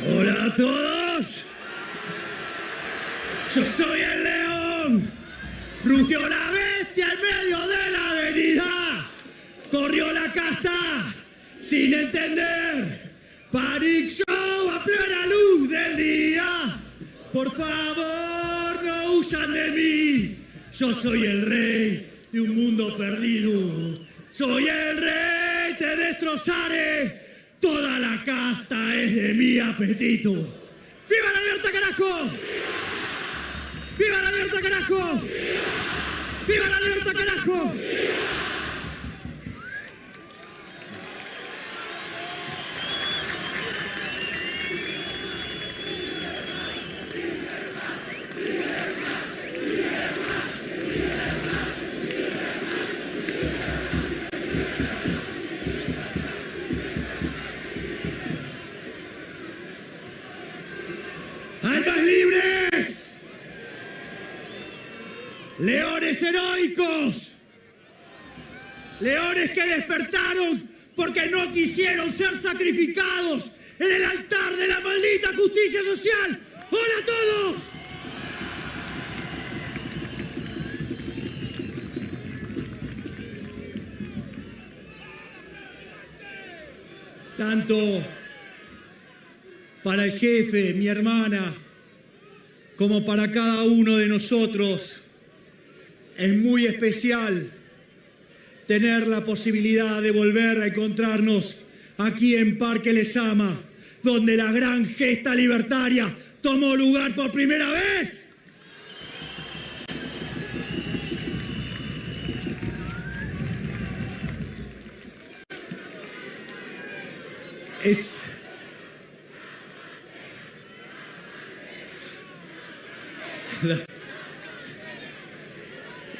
Hola a todos. Yo soy el león. Rugió la bestia en medio de la avenida. Corrió la casta sin entender. Panic Show a plena luz del día. Por favor, no huyan de mí. Yo soy el rey de un mundo perdido. Soy el rey, te destrozaré. Toda la casta es de mi apetito. ¡Viva la libertad, carajo! ¡Viva la libertad, carajo! ¡Viva la libertad, carajo! ¡Almas libres! ¡Leones heroicos! ¡Leones que despertaron porque no quisieron ser sacrificados en el altar de la maldita justicia social! ¡Hola a todos! Tanto para el jefe, mi hermana, como para cada uno de nosotros, es muy especial tener la posibilidad de volver a encontrarnos aquí en Parque Lezama, donde la gran gesta libertaria tomó lugar por primera vez.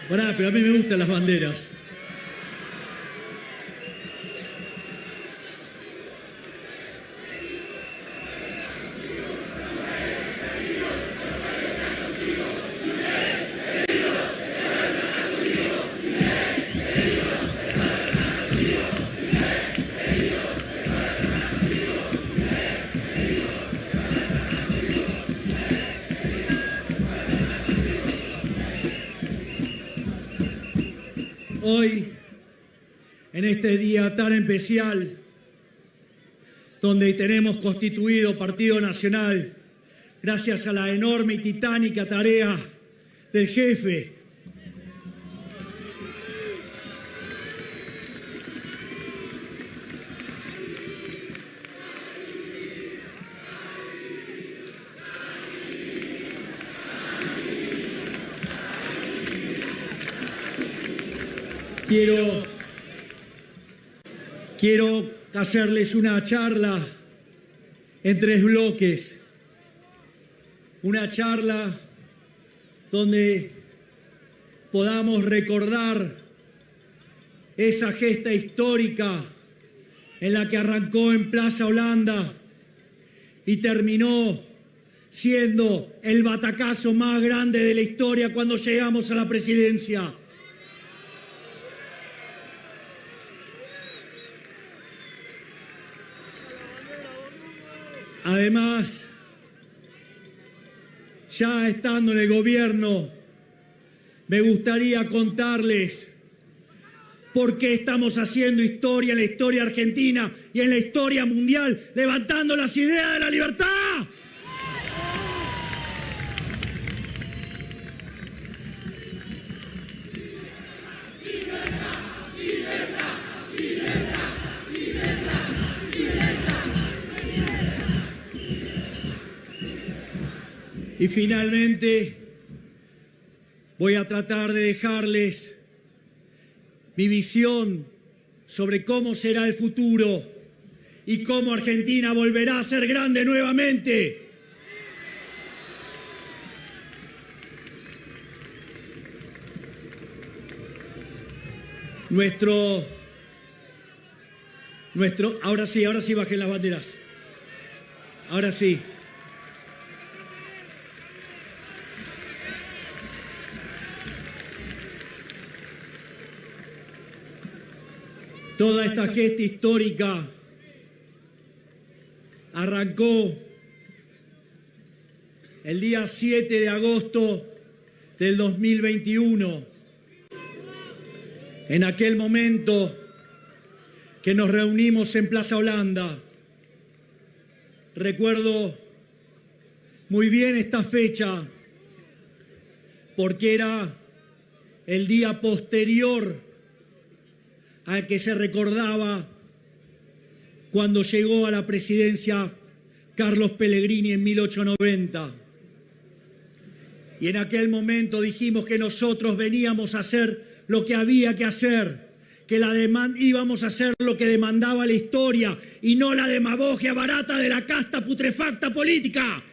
Pará, pero a mí me gustan las banderas. Hoy, en este día tan especial, donde tenemos constituido Partido Nacional, gracias a la enorme y titánica tarea del jefe, Quiero hacerles una charla en 3 bloques. Una charla donde podamos recordar esa gesta histórica en la que arrancó en Plaza Holanda y terminó siendo el batacazo más grande de la historia cuando llegamos a la presidencia. Además, ya estando en el gobierno, me gustaría contarles por qué estamos haciendo historia en la historia argentina y en la historia mundial, levantando las ideas de la libertad. Y finalmente, voy a tratar de dejarles mi visión sobre cómo será el futuro y cómo Argentina volverá a ser grande nuevamente. Ahora sí bajen las banderas. Ahora sí. Toda esta gesta histórica arrancó el día 7 de agosto del 2021, en aquel momento que nos reunimos en Plaza Holanda. Recuerdo muy bien esta fecha porque era el día posterior al que se recordaba cuando llegó a la presidencia Carlos Pellegrini en 1890. Y en aquel momento dijimos que nosotros veníamos a hacer lo que había que hacer, que íbamos a hacer lo que demandaba la historia y no la demagogia barata de la casta putrefacta política.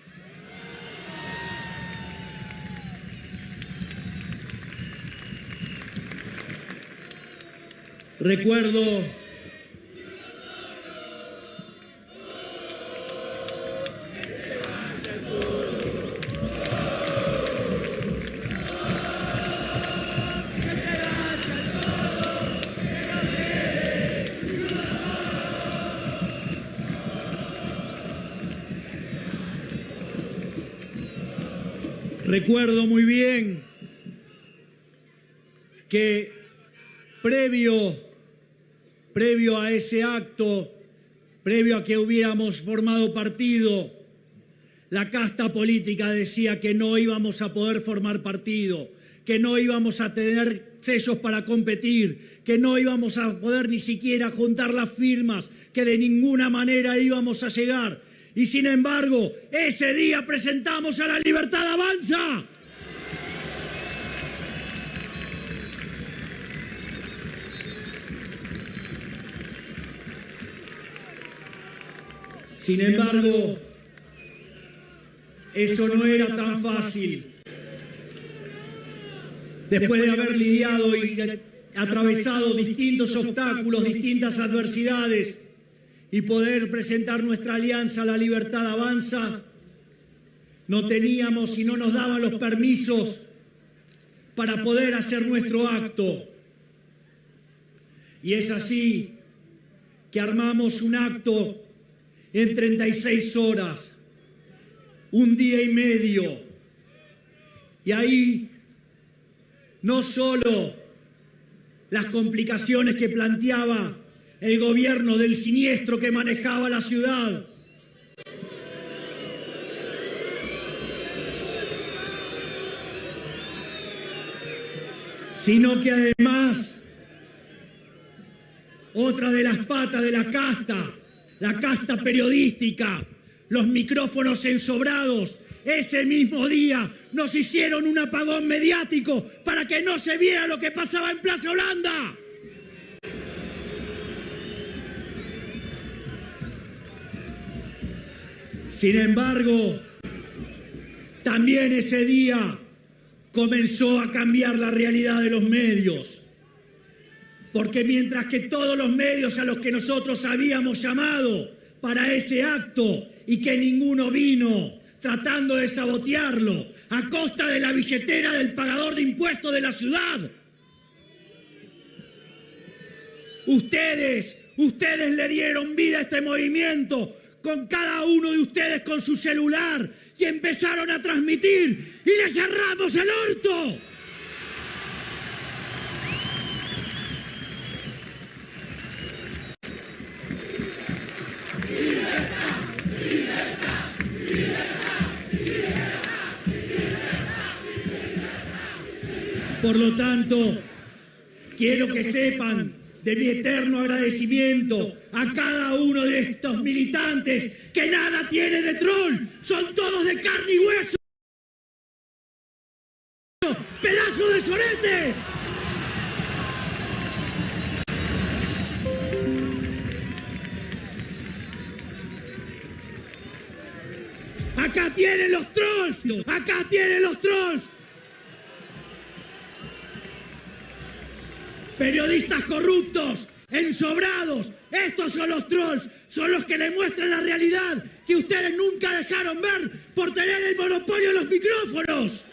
Recuerdo muy bien que previo a ese acto, previo a que hubiéramos formado partido, la casta política decía que no íbamos a poder formar partido, que no íbamos a tener sellos para competir, que no íbamos a poder ni siquiera juntar las firmas, que de ninguna manera íbamos a llegar. Y sin embargo, ese día presentamos a La Libertad Avanza. Sin embargo, eso no era tan fácil. Después de haber lidiado y atravesado distintos obstáculos, distintas adversidades, y poder presentar nuestra alianza La Libertad Avanza, no teníamos y no nos daban los permisos para poder hacer nuestro acto. Y es así que armamos un acto en 36 horas, un día y medio. Y ahí no solo las complicaciones que planteaba el gobierno del siniestro que manejaba la ciudad, sino que además otra de las patas de la casta periodística, los micrófonos ensobrados, ese mismo día nos hicieron un apagón mediático para que no se viera lo que pasaba en Plaza Holanda. Sin embargo, también ese día comenzó a cambiar la realidad de los medios. Porque mientras que todos los medios a los que nosotros habíamos llamado para ese acto y que ninguno vino tratando de sabotearlo a costa de la billetera del pagador de impuestos de la ciudad, ustedes le dieron vida a este movimiento con cada uno de ustedes con su celular y empezaron a transmitir y le cerramos el orto. Por lo tanto, quiero que sepan de mi eterno agradecimiento a cada uno de estos militantes que nada tiene de troll, son todos de carne y hueso, pedazos de soretes. Acá tienen los trolls, acá tienen los trolls. Periodistas corruptos, ensobrados, estos son los trolls, son los que le muestran la realidad que ustedes nunca dejaron ver por tener el monopolio de los micrófonos.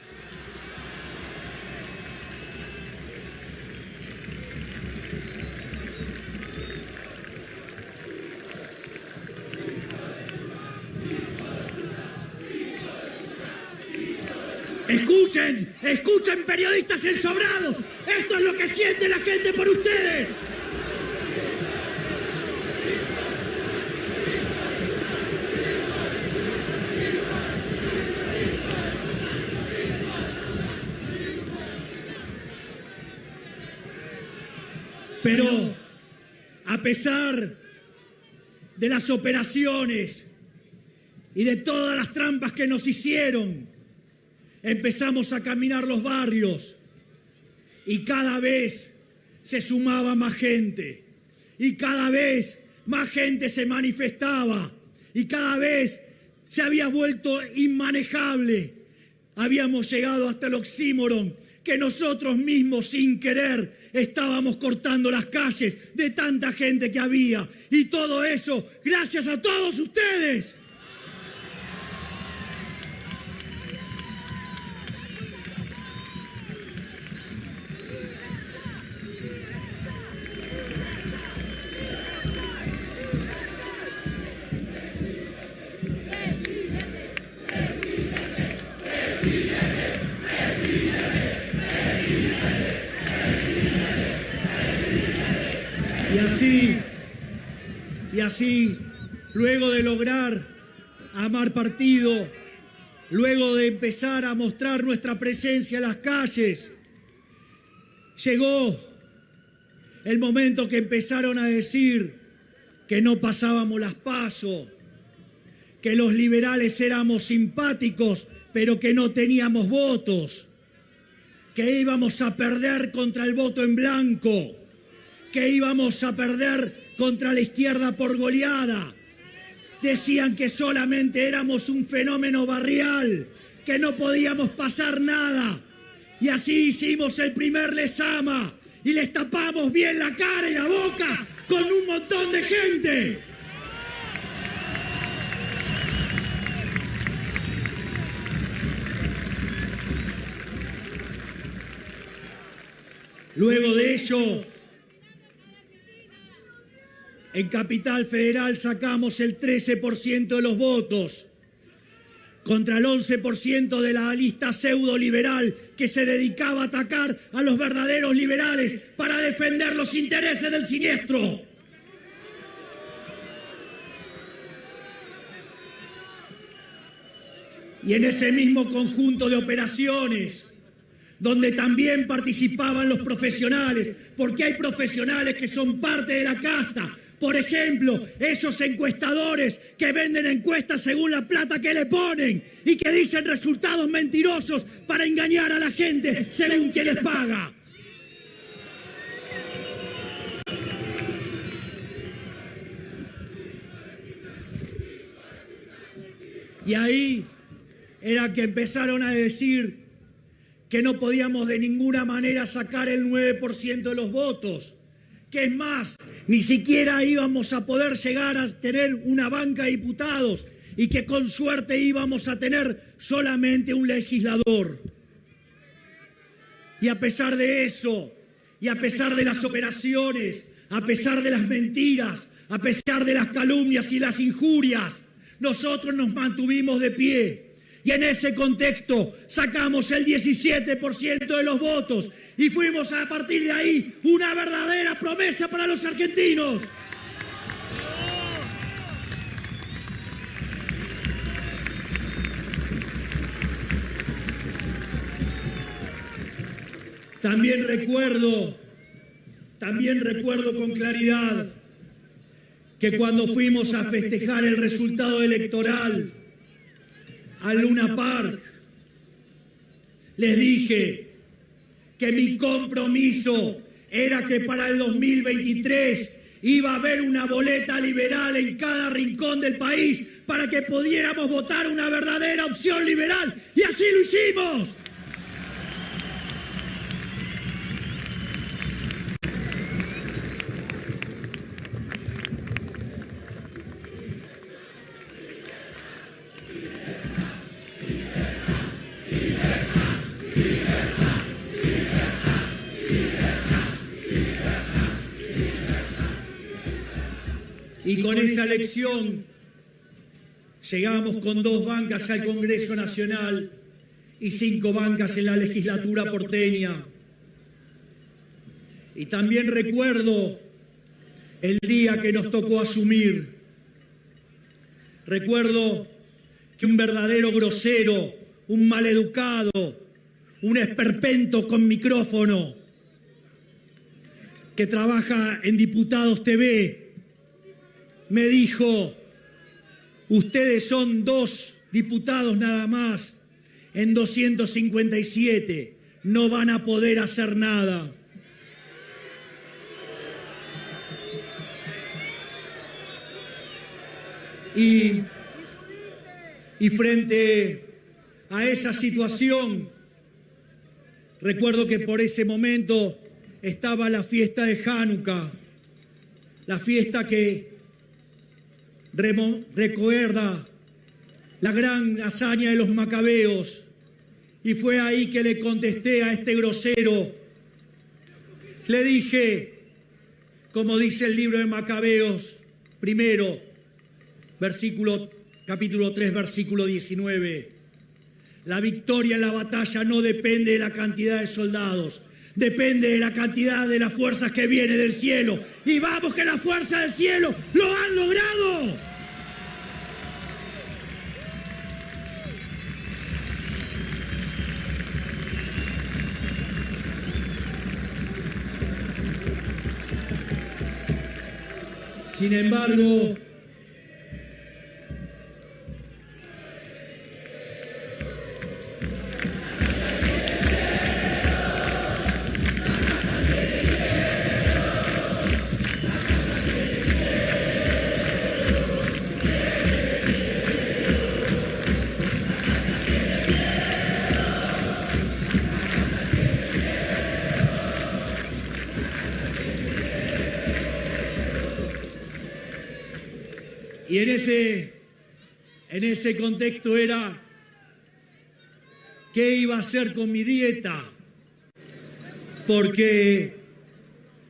escuchen periodistas ensobrados. Esto es lo que siente la gente por ustedes. Pero a pesar de las operaciones y de todas las trampas que nos hicieron, empezamos a caminar los barrios y cada vez se sumaba más gente y cada vez más gente se manifestaba y cada vez se había vuelto inmanejable. Habíamos llegado hasta el oxímoron que nosotros mismos sin querer estábamos cortando las calles de tanta gente que había. Y todo eso gracias a todos ustedes. Y así, luego de lograr armar partido, luego de empezar a mostrar nuestra presencia en las calles, llegó el momento que empezaron a decir que no pasábamos las PASO, que los liberales éramos simpáticos, pero que no teníamos votos, que íbamos a perder contra el voto en blanco, que íbamos a perder contra la izquierda por goleada. Decían que solamente éramos un fenómeno barrial, que no podíamos pasar nada. Y así hicimos el primer Lezama y les tapamos bien la cara y la boca con un montón de gente. Luego de ello, en Capital Federal sacamos el 13% de los votos contra el 11% de la lista pseudo-liberal que se dedicaba a atacar a los verdaderos liberales para defender los intereses del siniestro. Y en ese mismo conjunto de operaciones, donde también participaban los profesionales, porque hay profesionales que son parte de la casta. Por ejemplo, esos encuestadores que venden encuestas según la plata que le ponen y que dicen resultados mentirosos para engañar a la gente según quien les paga. Y ahí era que empezaron a decir que no podíamos de ninguna manera sacar el 9% de los votos. Que es más, ni siquiera íbamos a poder llegar a tener una banca de diputados y que con suerte íbamos a tener solamente un legislador. Y a pesar de eso, y a pesar de las operaciones, a pesar de las mentiras, a pesar de las calumnias y las injurias, nosotros nos mantuvimos de pie. Y en ese contexto sacamos el 17% de los votos y fuimos a partir de ahí una verdadera promesa para los argentinos. También recuerdo con claridad que cuando fuimos a festejar el resultado electoral a Luna Park, les dije que mi compromiso era que para el 2023 iba a haber una boleta liberal en cada rincón del país para que pudiéramos votar una verdadera opción liberal. Y así lo hicimos. Y con esa elección llegamos con 2 bancas al Congreso Nacional y 5 bancas en la legislatura porteña. Y también recuerdo el día que nos tocó asumir. Recuerdo que un verdadero grosero, un maleducado, un esperpento con micrófono, que trabaja en Diputados TV, me dijo: ustedes son 2 diputados nada más, en 257, no van a poder hacer nada. Y frente a esa situación, recuerdo que por ese momento estaba la fiesta de Hanukkah, la fiesta que recuerda la gran hazaña de los macabeos, y fue ahí que le contesté a este grosero. Le dije, como dice el libro de Macabeos, primero, capítulo 3, versículo 19. La victoria en la batalla no depende de la cantidad de soldados, depende de la cantidad de las fuerzas que vienen del cielo. Y vamos que las fuerzas del cielo lo han logrado. Sin embargo, y en ese contexto era, ¿qué iba a hacer con mi dieta? Porque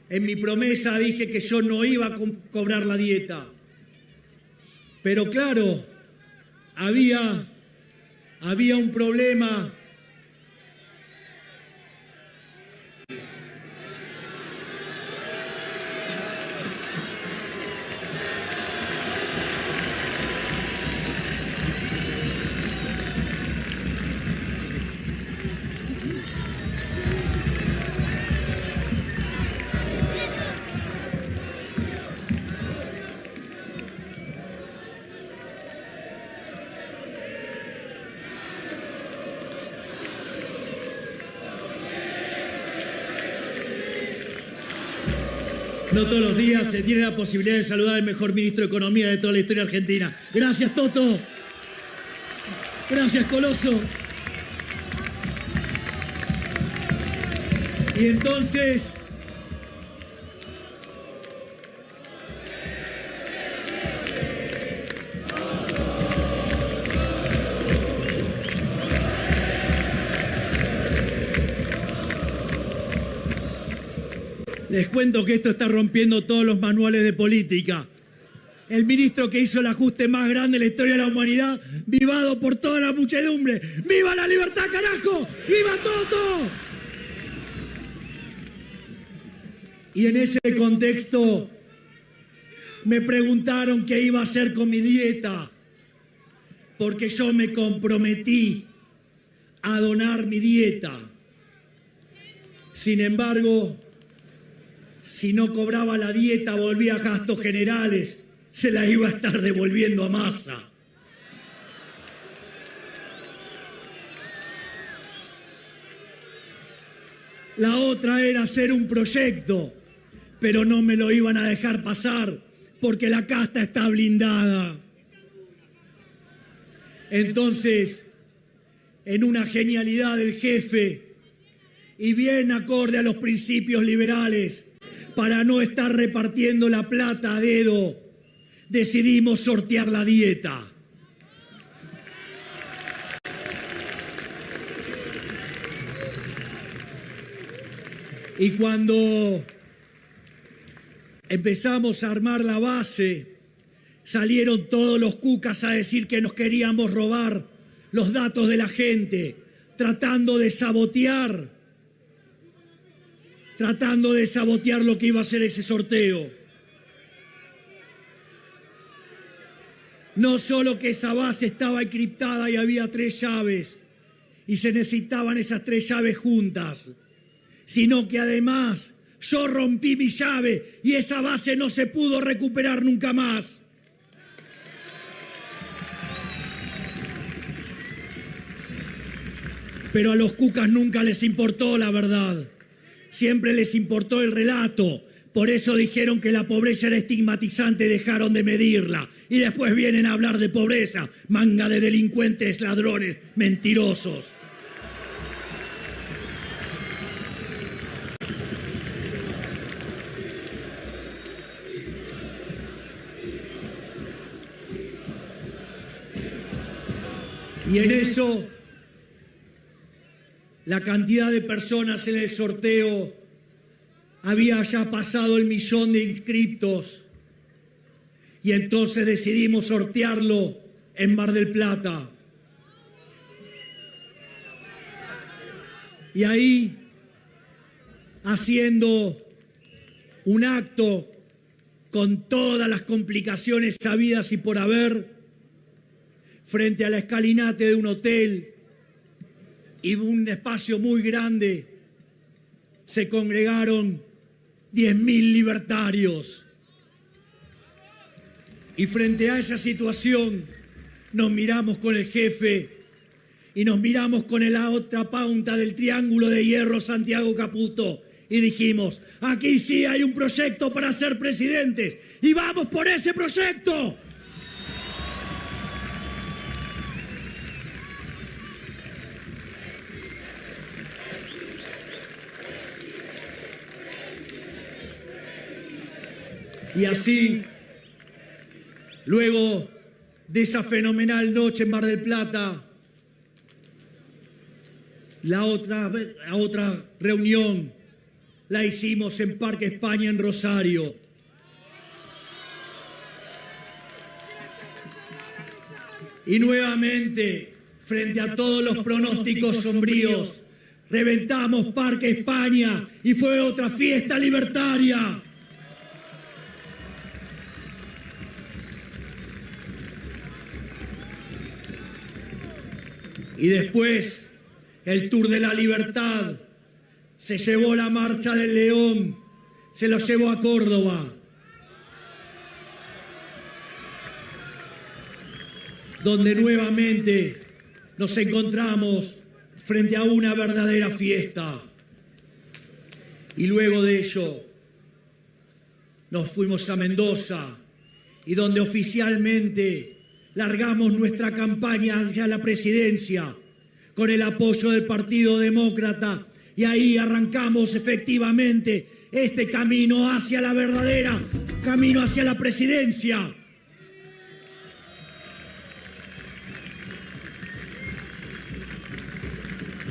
en mi promesa dije que yo no iba a cobrar la dieta. Pero claro, había un problema. No todos los días se tiene la posibilidad de saludar al mejor ministro de Economía de toda la historia argentina. Gracias, Toto. Gracias, Coloso. Y entonces, les cuento que esto está rompiendo todos los manuales de política. El ministro que hizo el ajuste más grande en la historia de la humanidad, vivado por toda la muchedumbre. ¡Viva la libertad, carajo! ¡Viva Toto! Y en ese contexto me preguntaron qué iba a hacer con mi dieta, porque yo me comprometí a donar mi dieta. Sin embargo, si no cobraba la dieta, volvía a gastos generales, se la iba a estar devolviendo a Massa. La otra era hacer un proyecto, pero no me lo iban a dejar pasar porque la casta está blindada. Entonces, en una genialidad del jefe y bien acorde a los principios liberales, para no estar repartiendo la plata a dedo, decidimos sortear la dieta. Y cuando empezamos a armar la base, salieron todos los cucas a decir que nos queríamos robar los datos de la gente. tratando de sabotear lo que iba a ser ese sorteo. No solo que esa base estaba encriptada y había 3 llaves y se necesitaban esas 3 llaves juntas, sino que además yo rompí mi llave y esa base no se pudo recuperar nunca más. Pero a los cucas nunca les importó la verdad, siempre les importó el relato. Por eso dijeron que la pobreza era estigmatizante y dejaron de medirla. Y después vienen a hablar de pobreza, manga de delincuentes, ladrones, mentirosos. Y en eso, la cantidad de personas en el sorteo había ya pasado el 1.000.000 de inscriptos. Y entonces decidimos sortearlo en Mar del Plata. Y ahí, haciendo un acto con todas las complicaciones habidas y por haber, frente a la escalinata de un hotel y un espacio muy grande, se congregaron 10.000 libertarios. Y frente a esa situación nos miramos con el jefe y nos miramos con la otra punta del triángulo de hierro, Santiago Caputo, y dijimos, aquí sí hay un proyecto para ser presidentes y vamos por ese proyecto. Y así, luego de esa fenomenal noche en Mar del Plata, la otra reunión la hicimos en Parque España en Rosario. Y nuevamente, frente a todos los pronósticos sombríos, reventamos Parque España y fue otra fiesta libertaria. Y después, el Tour de la Libertad se llevó la Marcha del León, se lo llevó a Córdoba, donde nuevamente nos encontramos frente a una verdadera fiesta. Y luego de ello, nos fuimos a Mendoza, y donde oficialmente largamos nuestra campaña hacia la presidencia con el apoyo del Partido Demócrata, y ahí arrancamos efectivamente este camino hacia la verdadera, camino hacia la presidencia.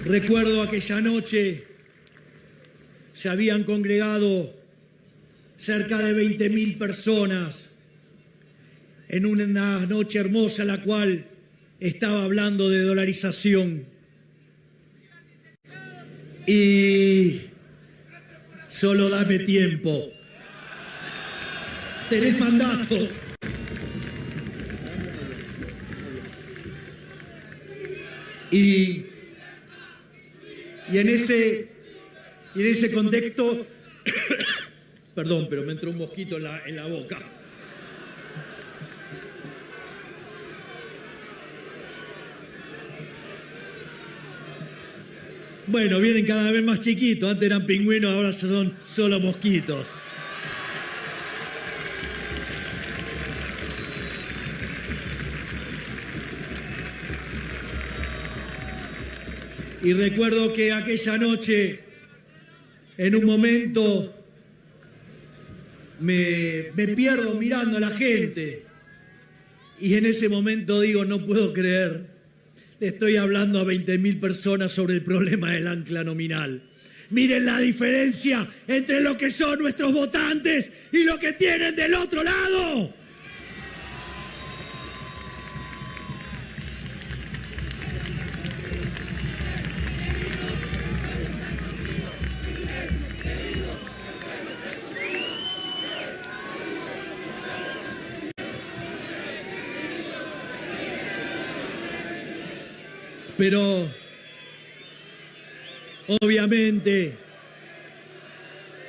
Recuerdo aquella noche, se habían congregado cerca de 20.000 personas en una noche hermosa en la cual estaba hablando de dolarización. Y solo dame tiempo. Tenés mandato. Y en ese contexto, perdón, pero me entró un mosquito en la boca. Bueno, vienen cada vez más chiquitos, antes eran pingüinos, ahora son solo mosquitos. Y recuerdo que aquella noche, en un momento, me pierdo mirando a la gente. Y en ese momento digo, no puedo creer. Le estoy hablando a 20.000 personas sobre el problema del ancla nominal. Miren la diferencia entre lo que son nuestros votantes y lo que tienen del otro lado. Pero, obviamente,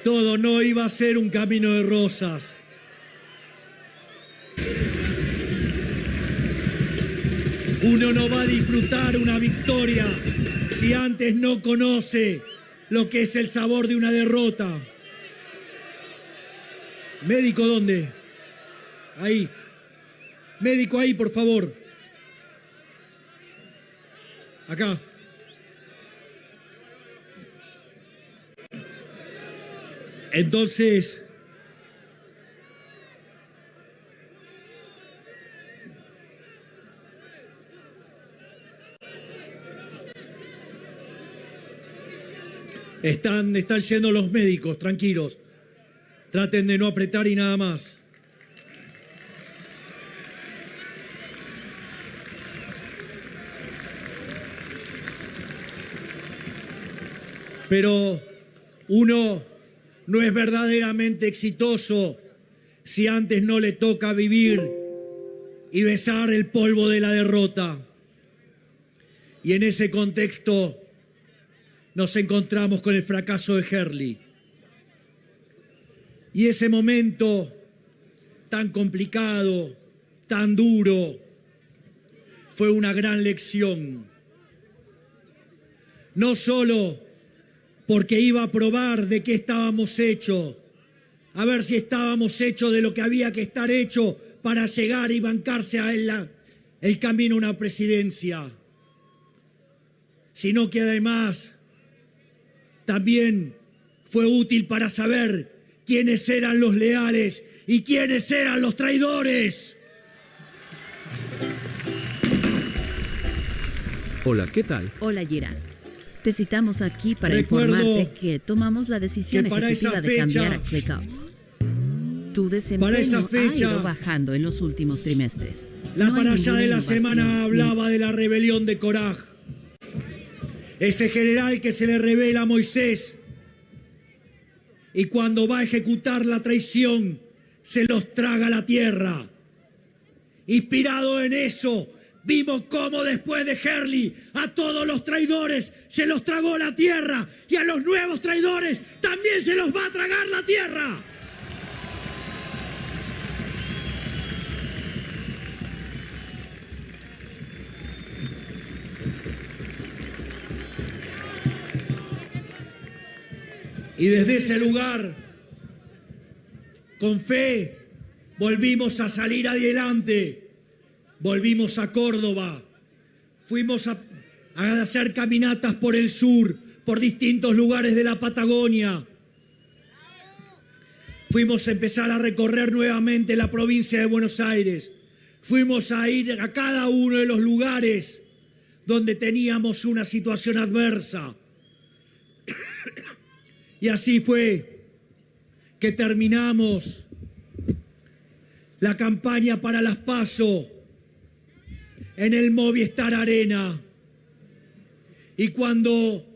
todo no iba a ser un camino de rosas. Uno no va a disfrutar una victoria si antes no conoce lo que es el sabor de una derrota. ¿Médico dónde? Ahí. Médico ahí, por favor. Acá. Entonces, están yendo los médicos, tranquilos. Traten de no apretar y nada más. Pero uno no es verdaderamente exitoso si antes no le toca vivir y besar el polvo de la derrota. Y en ese contexto nos encontramos con el fracaso de Hurley. Y ese momento tan complicado, tan duro, fue una gran lección. No solo porque iba a probar de qué estábamos hechos, a ver si estábamos hechos de lo que había que estar hecho para llegar y bancarse a el camino a una presidencia, sino que además también fue útil para saber quiénes eran los leales y quiénes eran los traidores. Hola, ¿qué tal? Hola, Girán. Te citamos aquí para informarte que tomamos la decisión ejecutiva de cambiar a ClickUp. Tu desempeño ha ido bajando en los últimos trimestres. La paralla de la semana hablaba de la rebelión de Koraj. Ese general que se le revela a Moisés y cuando va a ejecutar la traición se los traga la tierra. Inspirado en eso, vimos cómo después de Hurley a todos los traidores se los tragó la tierra y a los nuevos traidores también se los va a tragar la tierra. Y desde ese lugar, con fe, volvimos a salir adelante. Volvimos a Córdoba, fuimos a hacer caminatas por el sur, por distintos lugares de la Patagonia. Fuimos a empezar a recorrer nuevamente la provincia de Buenos Aires. Fuimos a ir a cada uno de los lugares donde teníamos una situación adversa. Y así fue que terminamos la campaña para las PASO en el Movistar Arena. Y cuando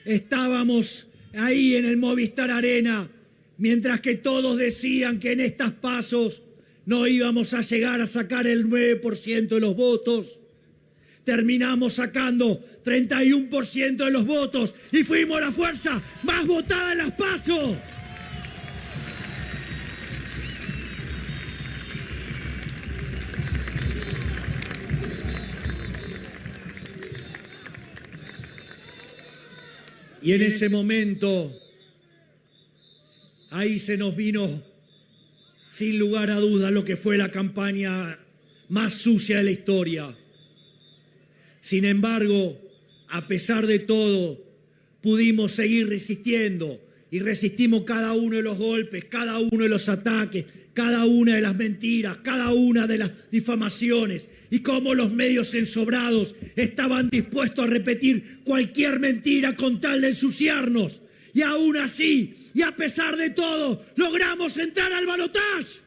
estábamos ahí en el Movistar Arena, mientras que todos decían que en estas PASOs no íbamos a llegar a sacar el 9% de los votos, terminamos sacando 31% de los votos y fuimos la fuerza más votada en las PASO. Y en ese momento, ahí se nos vino, sin lugar a dudas, lo que fue la campaña más sucia de la historia. Sin embargo, a pesar de todo, pudimos seguir resistiendo y resistimos cada uno de los golpes, cada uno de los ataques, cada una de las mentiras, cada una de las difamaciones y cómo los medios ensobrados estaban dispuestos a repetir cualquier mentira con tal de ensuciarnos. Y aún así, y a pesar de todo, logramos entrar al balotaje.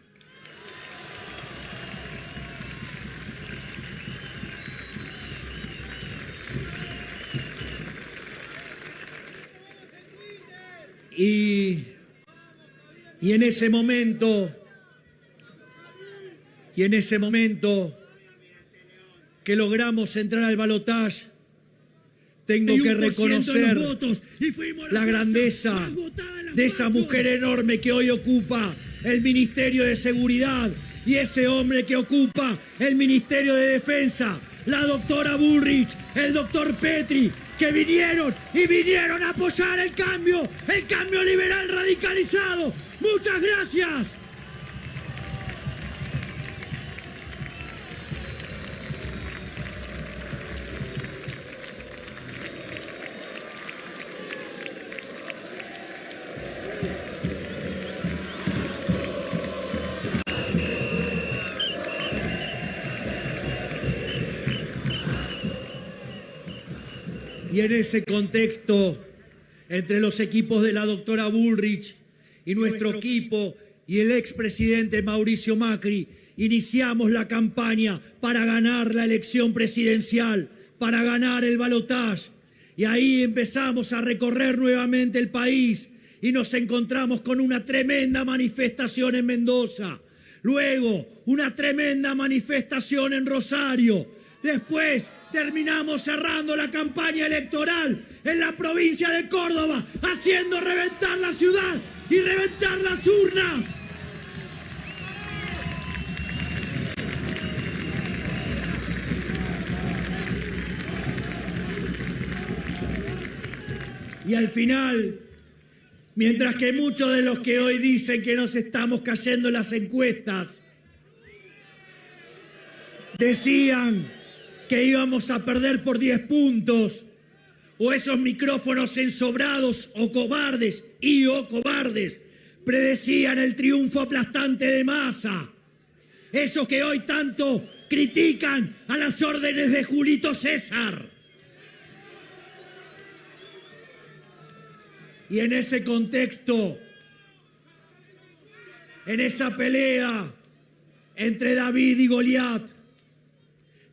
Y en ese momento, que logramos entrar al balotaje, tengo que reconocer la grandeza de esa mujer enorme que hoy ocupa el Ministerio de Seguridad y ese hombre que ocupa el Ministerio de Defensa, la doctora Bullrich, el doctor Petri, que vinieron a apoyar el cambio liberal radicalizado. ¡Muchas gracias! Y en ese contexto, entre los equipos de la doctora Bullrich y nuestro equipo y el expresidente Mauricio Macri, iniciamos la campaña para ganar la elección presidencial, para ganar el balotaje. Y ahí empezamos a recorrer nuevamente el país y nos encontramos con una tremenda manifestación en Mendoza. Luego, una tremenda manifestación en Rosario. Después terminamos cerrando la campaña electoral en la provincia de Córdoba, haciendo reventar la ciudad y reventar las urnas. Y al final, mientras que muchos de los que hoy dicen que nos estamos cayendo en las encuestas, decían que íbamos a perder por 10 puntos, o esos micrófonos ensobrados o cobardes predecían el triunfo aplastante de Massa. Esos que hoy tanto critican a las órdenes de Julito César. Y en ese contexto, en esa pelea entre David y Goliat,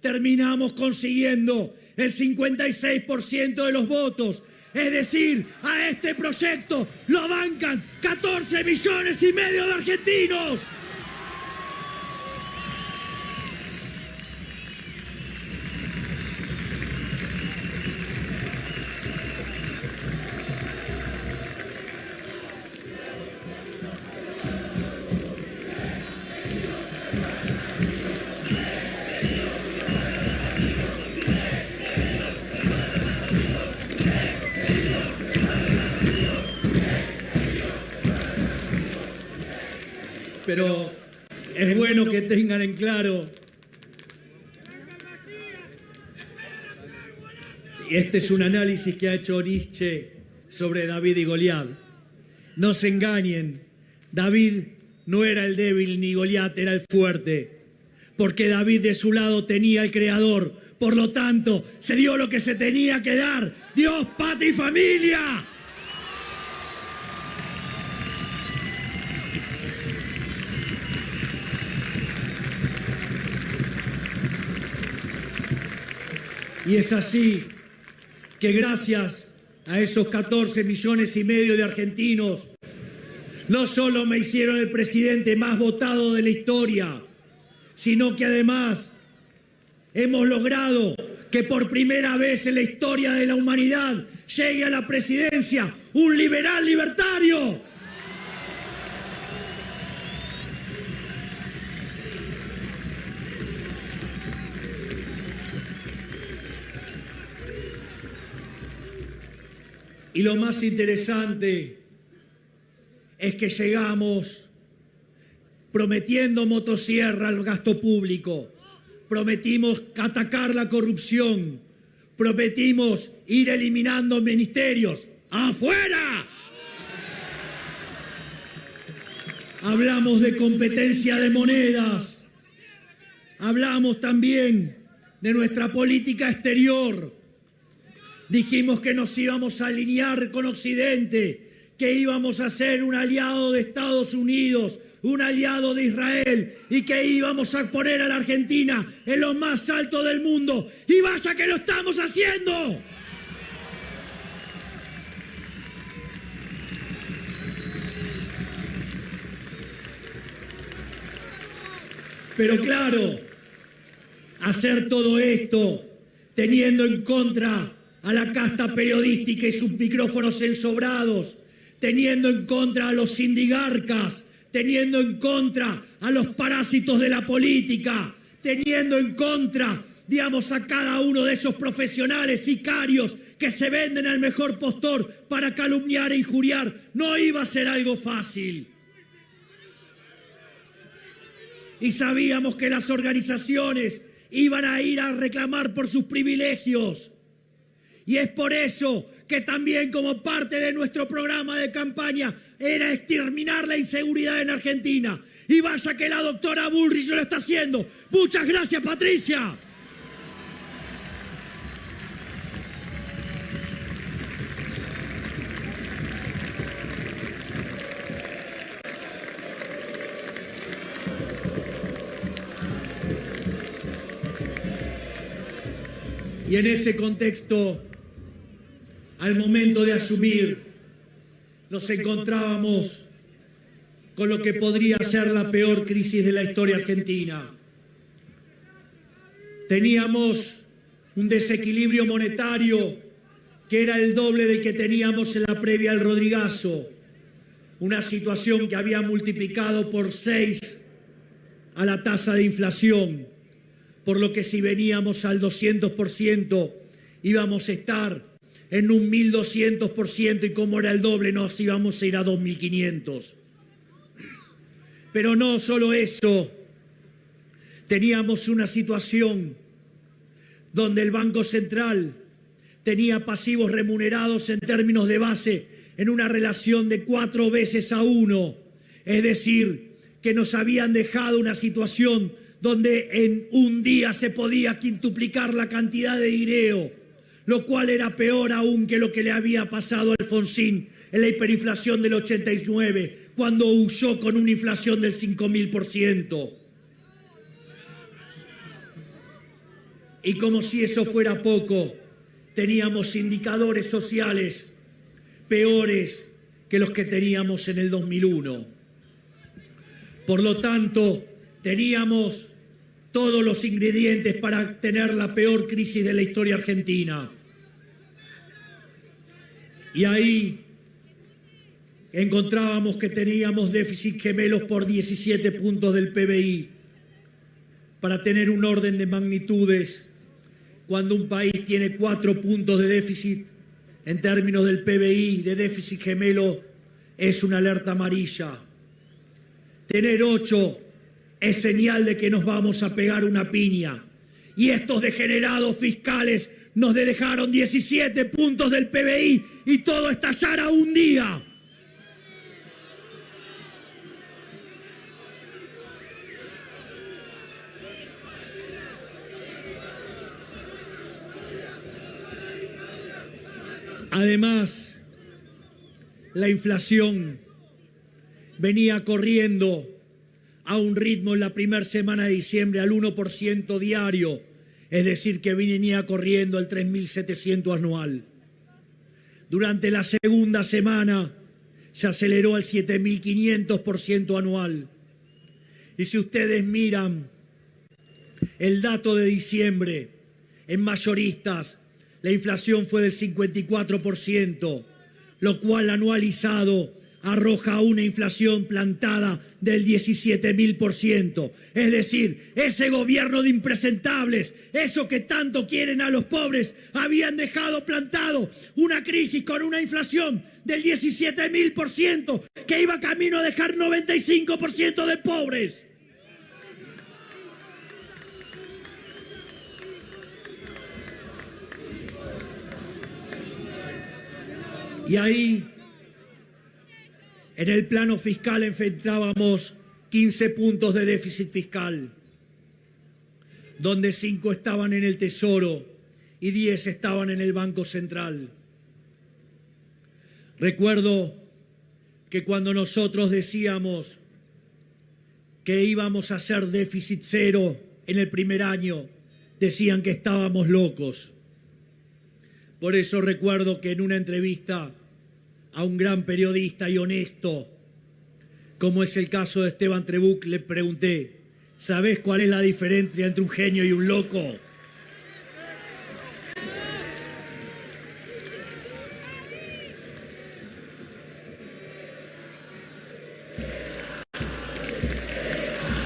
terminamos consiguiendo el 56% de los votos. Es decir, a este proyecto lo bancan 14,5 millones de argentinos. Pero es bueno que tengan en claro, y este es un análisis que ha hecho Nietzsche sobre David y Goliat. No se engañen, David no era el débil ni Goliat era el fuerte, porque David de su lado tenía al Creador, por lo tanto se dio lo que se tenía que dar: Dios, patria y familia. Y es así que gracias a esos 14,5 millones de argentinos, no solo me hicieron el presidente más votado de la historia, sino que además hemos logrado que por primera vez en la historia de la humanidad llegue a la presidencia un liberal libertario. Y lo más interesante es que llegamos prometiendo motosierra al gasto público, prometimos atacar la corrupción, prometimos ir eliminando ministerios. ¡Afuera! Hablamos de competencia de monedas, hablamos también de nuestra política exterior. Dijimos que nos íbamos a alinear con Occidente, que íbamos a ser un aliado de Estados Unidos, un aliado de Israel y que íbamos a poner a la Argentina en lo más alto del mundo. ¡Y vaya que lo estamos haciendo! Pero claro, Hacer todo esto teniendo en contra a la casta periodística y sus micrófonos ensobrados, teniendo en contra a los sindigarcas, teniendo en contra a los parásitos de la política, teniendo en contra, digamos, a cada uno de esos profesionales sicarios que se venden al mejor postor para calumniar e injuriar. No iba a ser algo fácil. Y sabíamos que las organizaciones iban a ir a reclamar por sus privilegios. Y es por eso que también como parte de nuestro programa de campaña era exterminar la inseguridad en Argentina. Y vaya que la doctora Bullrich lo está haciendo. Muchas gracias, Patricia. Y en ese contexto, al momento de asumir, nos encontrábamos con lo que podría ser la peor crisis de la historia argentina. Teníamos un desequilibrio monetario que era el doble del que teníamos en la previa al Rodrigazo, una situación que había multiplicado por 6 a la tasa de inflación, por lo que si veníamos al 200% íbamos a estar en un 1200% y como era el doble nos íbamos a ir a 2500. Pero no solo eso, teníamos una situación donde el Banco Central tenía pasivos remunerados en términos de base en una relación de 4 veces a 1, es decir, que nos habían dejado una situación donde en un día se podía quintuplicar la cantidad de dinero, lo cual era peor aún que lo que le había pasado a Alfonsín en la hiperinflación del 89, cuando huyó con una inflación del 5000%. Y como si eso fuera poco, teníamos indicadores sociales peores que los que teníamos en el 2001. Por lo tanto, teníamos todos los ingredientes para tener la peor crisis de la historia argentina. Y ahí encontrábamos que teníamos déficit gemelos por 17 puntos del PBI. Para tener un orden de magnitudes, cuando un país tiene 4 puntos de déficit en términos del PBI, de déficit gemelo, es una alerta amarilla. Tener 8 es señal de que nos vamos a pegar una piña. Y estos degenerados fiscales nos dejaron 17 puntos del PBI y todo estallara un día. Además, la inflación venía corriendo a un ritmo en la primera semana de diciembre al 1% diario, es decir, que venía corriendo al 3.700 anual. Durante la segunda semana se aceleró al 7.500% anual. Y si ustedes miran el dato de diciembre, en mayoristas, la inflación fue del 54%, lo cual anualizado arroja una inflación plantada del 17.000%. Es decir, ese gobierno de impresentables, eso que tanto quieren a los pobres, habían dejado plantado una crisis con una inflación del 17.000% que iba camino a dejar 95% de pobres. Y ahí, en el plano fiscal, enfrentábamos 15 puntos de déficit fiscal, donde 5 estaban en el Tesoro y 10 estaban en el Banco Central. Recuerdo que cuando nosotros decíamos que íbamos a hacer déficit cero en el primer año, decían que estábamos locos. Por eso recuerdo que en una entrevista a un gran periodista y honesto, como es el caso de Esteban Trebuch, le pregunté ¿Sabés cuál es la diferencia entre un genio y un loco?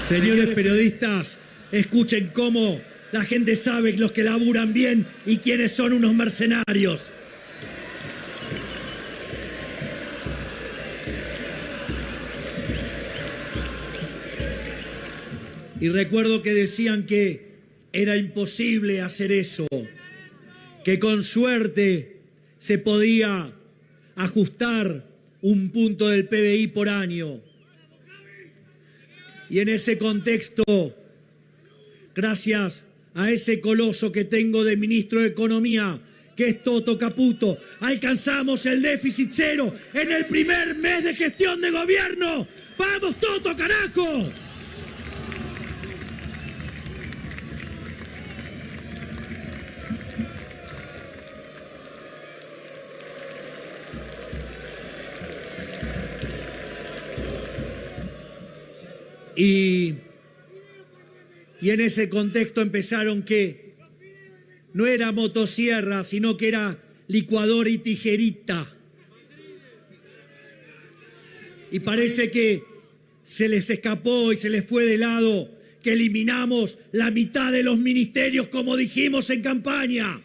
Señores periodistas, escuchen cómo la gente sabe los que laburan bien y quiénes son unos mercenarios. Y recuerdo que decían que era imposible hacer eso, que con suerte se podía ajustar un punto del PBI por año. Y en ese contexto, gracias a ese coloso que tengo de ministro de Economía, que es Toto Caputo, alcanzamos el déficit cero en el primer mes de gestión de gobierno. ¡Vamos, Toto, carajo! Y en ese contexto empezaron que no era motosierra, sino que era licuadora y tijerita. Y parece que se les escapó y se les fue de lado que eliminamos la mitad de los ministerios, como dijimos en campaña.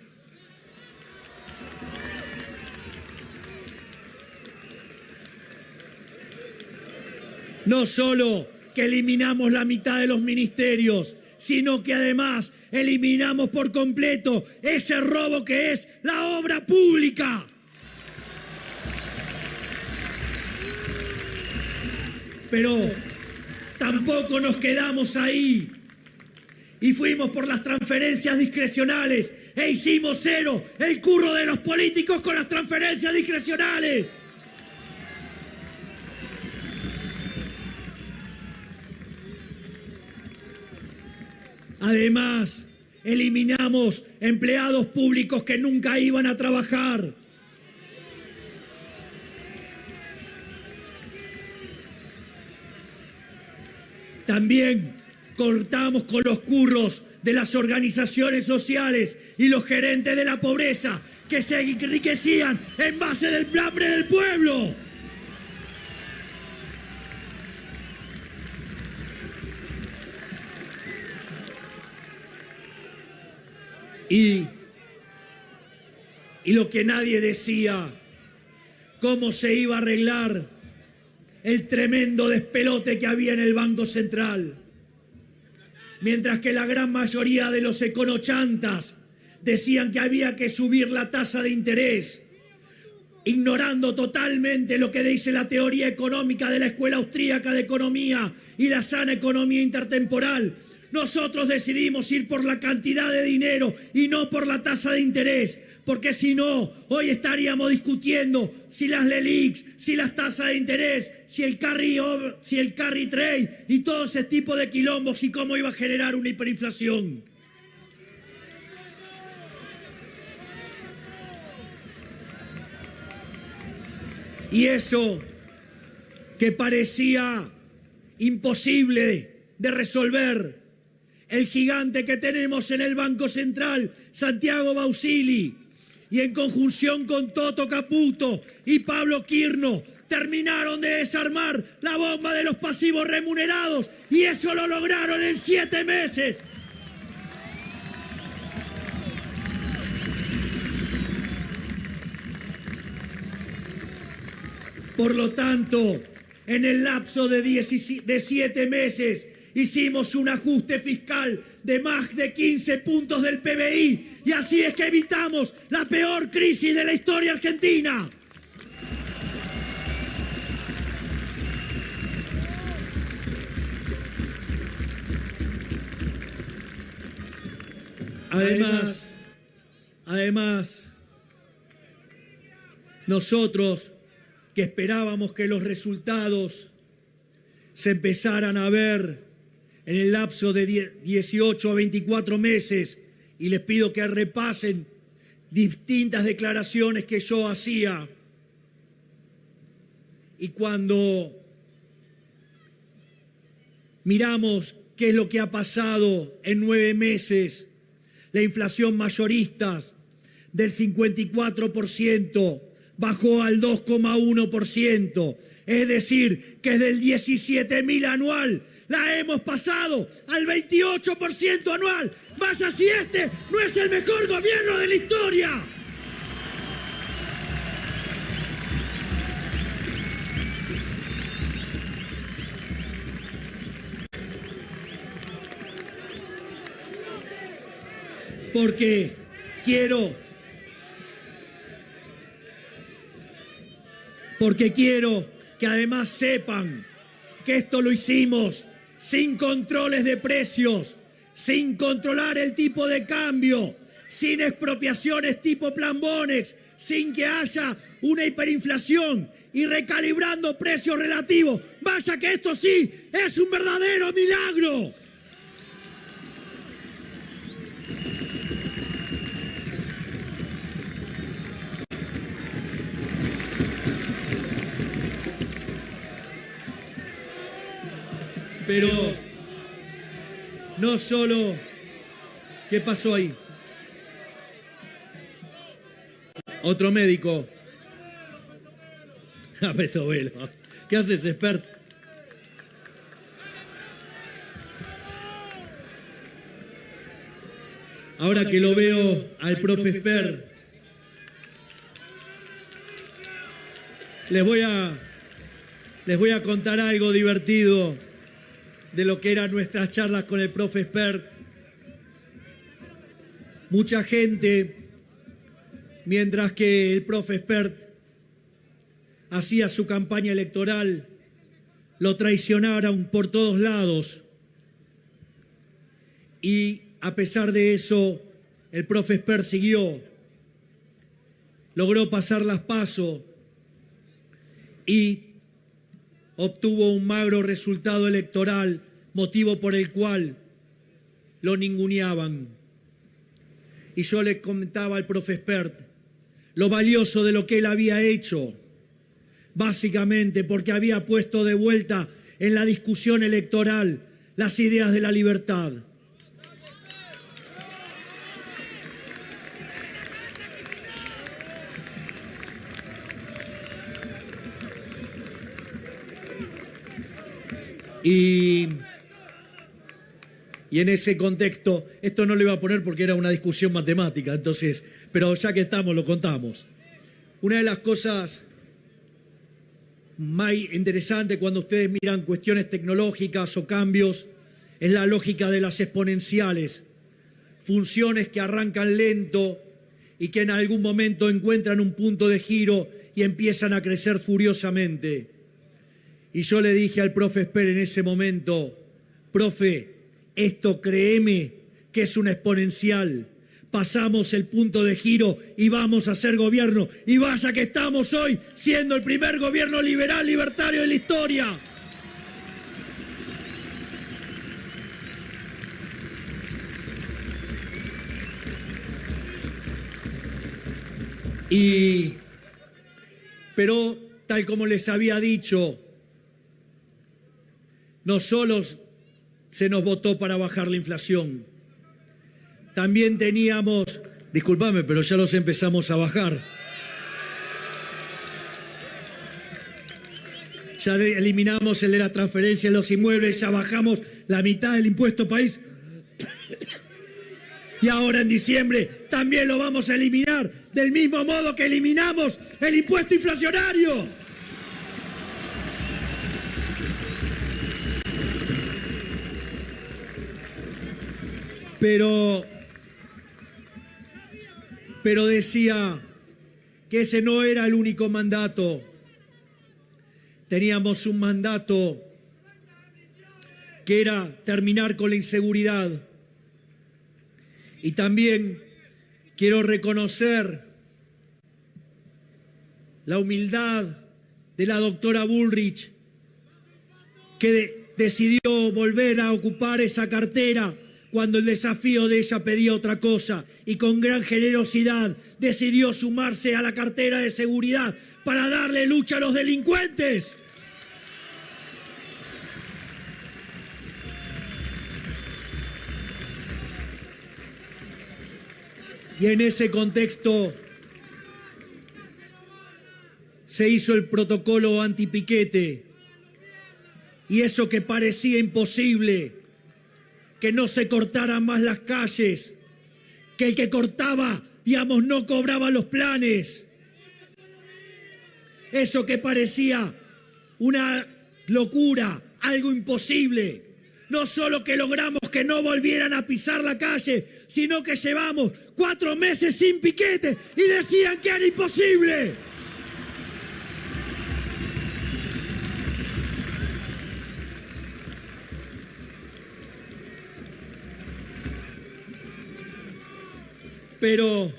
No solo que eliminamos la mitad de los ministerios, sino que además eliminamos por completo ese robo que es la obra pública. Pero tampoco nos quedamos ahí y fuimos por las transferencias discrecionales e hicimos cero el curro de los políticos con las transferencias discrecionales. Además, eliminamos empleados públicos que nunca iban a trabajar. También cortamos con los curros de las organizaciones sociales y los gerentes de la pobreza que se enriquecían en base del hambre del pueblo. Y lo que nadie decía, cómo se iba a arreglar el tremendo despelote que había en el Banco Central. Mientras que la gran mayoría de los econochantas decían que había que subir la tasa de interés, ignorando totalmente lo que dice la teoría económica de la Escuela Austríaca de Economía y la sana economía intertemporal. Nosotros decidimos ir por la cantidad de dinero y no por la tasa de interés, porque si no, hoy estaríamos discutiendo si las LELIQs, si las tasas de interés, si el carry trade y todo ese tipo de quilombos y cómo iba a generar una hiperinflación. Y eso que parecía imposible de resolver, el gigante que tenemos en el Banco Central, Santiago Bausili, y en conjunción con Toto Caputo y Pablo Quirno, terminaron de desarmar la bomba de los pasivos remunerados, y eso lo lograron en 7 meses. Por lo tanto, en el lapso de 7 meses, hicimos un ajuste fiscal de más de 15 puntos del PBI, y así es que evitamos la peor crisis de la historia argentina. Además, nosotros que esperábamos que los resultados se empezaran a ver en el lapso de 18 a 24 meses, y les pido que repasen distintas declaraciones que yo hacía. Y cuando miramos qué es lo que ha pasado en 9 meses. La inflación mayorista del 54% bajó al 2,1%. Es decir, que del 17.000 anual la hemos pasado al 28% anual. Vaya si este no es el mejor gobierno de la historia. Porque quiero que además sepan que esto lo hicimos sin controles de precios, sin controlar el tipo de cambio, sin expropiaciones tipo Plan Bonex, sin que haya una hiperinflación y recalibrando precios relativos. Vaya que esto sí es un verdadero milagro. Pero no solo... ¿Qué pasó ahí? Otro médico. A Betovelo. ¿Qué haces, expert? Ahora que lo veo al profe expert, les voy a contar algo divertido de lo que eran nuestras charlas con el profe expert. Mucha gente, mientras que el profe expert hacía su campaña electoral, lo traicionaron por todos lados. Y a pesar de eso, el profe expert siguió, logró pasar las PASO y obtuvo un magro resultado electoral, motivo por el cual lo ninguneaban. Y yo le comentaba al profe expert lo valioso de lo que él había hecho, básicamente porque había puesto de vuelta en la discusión electoral las ideas de la libertad. Y en ese contexto, esto no lo iba a poner porque era una discusión matemática, entonces, pero ya que estamos, lo contamos. Una de las cosas más interesantes cuando ustedes miran cuestiones tecnológicas o cambios es la lógica de las exponenciales, funciones que arrancan lento y que en algún momento encuentran un punto de giro y empiezan a crecer furiosamente. Y yo le dije al profe expert en ese momento, profe, esto créeme que es una exponencial. Pasamos el punto de giro y vamos a hacer gobierno. Y vaya que estamos hoy siendo el primer gobierno liberal libertario de la historia. Pero tal como les había dicho, no solo se nos votó para bajar la inflación, también teníamos, discúlpame, pero ya los empezamos a bajar. Ya eliminamos el de la transferencia de los inmuebles, ya bajamos la mitad del impuesto país. Y ahora en diciembre también lo vamos a eliminar, del mismo modo que eliminamos el impuesto inflacionario. Pero decía que ese no era el único mandato. Teníamos un mandato que era terminar con la inseguridad. Y también quiero reconocer la humildad de la doctora Bullrich, que decidió volver a ocupar esa cartera cuando el desafío de ella pedía otra cosa, y con gran generosidad decidió sumarse a la cartera de seguridad para darle lucha a los delincuentes. Y en ese contexto se hizo el protocolo antipiquete. Y eso que parecía imposible, que no se cortaran más las calles, que el que cortaba, digamos, no cobraba los planes. Eso que parecía una locura, algo imposible. No solo que logramos que no volvieran a pisar la calle, sino que llevamos 4 meses sin piquete y decían que era imposible. Pero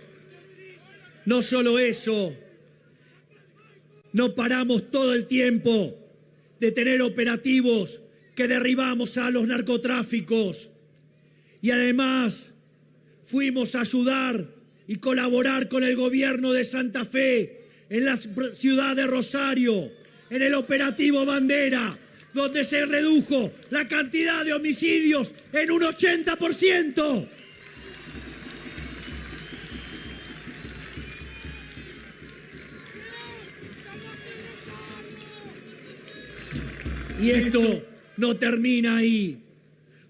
no solo eso, no paramos todo el tiempo de tener operativos que derribamos a los narcotráficos. Y además fuimos a ayudar y colaborar con el gobierno de Santa Fe en la ciudad de Rosario, en el operativo Bandera, donde se redujo la cantidad de homicidios en un 80%. Y esto no termina ahí,